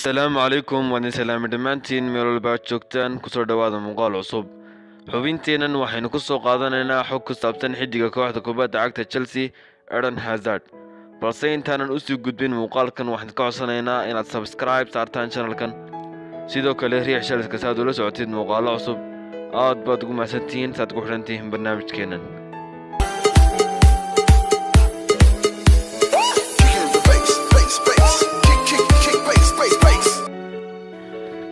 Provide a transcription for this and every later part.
السلام عليكم وأنا سلام دمانتين ميرول باتشوكتان كسر دواد مقال عصب xubinteennan waxaynu ku soo qaadanaynaa xog ku saabsan xiddiga kooxda kubadda cagta Chelsea Eden Hazard balse intaanan u sii gudbin muuqaalkan waxaan ka codsanaynaa inaad subscribe saartaan channelkan sidoo kale riix shalska saad ula socotid muuqaalo cusub aad baad ugu mahadsantihiin saad ku xidhantihiin barnaamijkeennan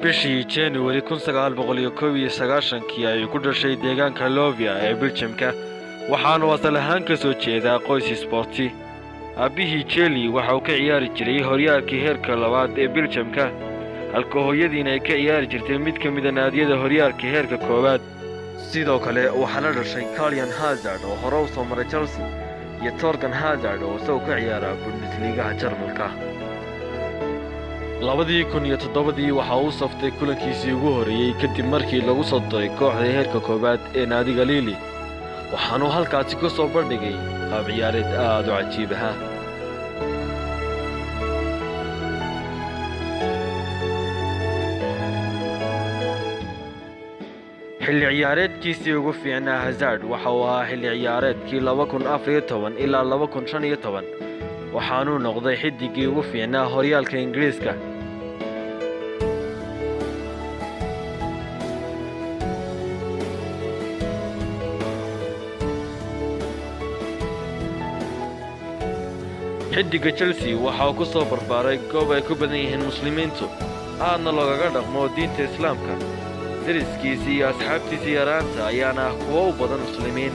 bishii January 1991 ayay ku dhashay deegaanka Lovia ee Belgiumka waxaana wasal ahaan ka soo jeedaa qoys sporti aabihii Chelsea waxa uu ka ciyaari jiray horyaalkii heerka labaad ee Belgiumka halka hooyadiina ay ka ciyaari jirtay mid ka mid ah naadiyada horyaalka heerka koowaad sidoo kale waxaa la dhashay Kylian Hazard oo hore u soo maray Chelsea iyo Torgan Hazard oo isagoo ka ciyaara Bundesliga Jarmalka 2007 waxa uu saftay kulankiisii ugu horeeyay kadib markii lagu soo daray kooxda heerka koobaad ee naadiga Lille waxaanu halkaasi ku soo bandhigay qaab ciyaareed aad u cajiib ah xilli ciyaareedkiisii ugu fiicnaa Hazard waxa uu ahaa xilli ciyaareedkii 2014 ilaa 2015 waxaanu noqday xiddigii ugu fiicnaa horyaalka Ingiriiska xiddiga Chelsea waxa uu ku soo barbaaray goob ay ku badan yihiin muslimiintu aadna loogaga dhaqmo diinta Islaamka deriskiisii iyo asxaabtiisii yaraanta ayaana kuwa u badan muslimiin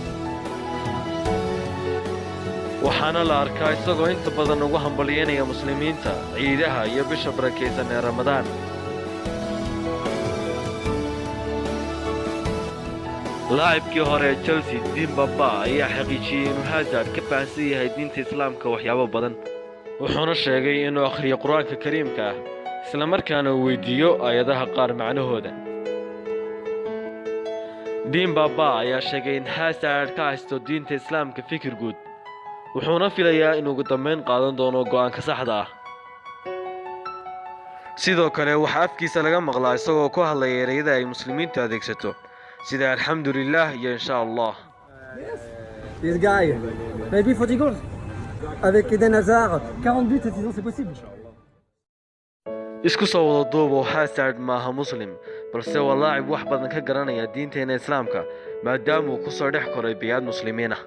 waxaana la arkaa isagoo inta badan ugu hambalyeynaya muslimiinta ciidaha iyo bisha barakeysan ee Ramadaan laacibkii hore ee Chelsea Dembaba ayaa xaqiijiyay inuu Hazard ka fahansan yahay diinta Islaamka waxyaabo badan wuxuuna sheegay inuu akhriyo Quraanka Kariimka ah isla markaana uu weydiiyo aayadaha qaar macnahooda Dembaba ayaa sheegay in Hazard ka haysto diinta Islaamka fikir guud wuxuuna filayaa inuu ugu dambeyn qaadan doono go'aanka saxda ah sidoo kale waxa afkiisa laga maqlaa isagoo ku hadlaya ereyada ay muslimiintu adeegsato sida alxamdulillah iyo insha Allah This guy maybe 40 goals avec Eden Hazard 40 buts cette saison c'est possible isku soo wada duubo Hazard maaha muslim balse waa laacib wax badan ka garanaya diinteena Islaamka maadaama uu ku soo dhex koray biyad muslimiin ah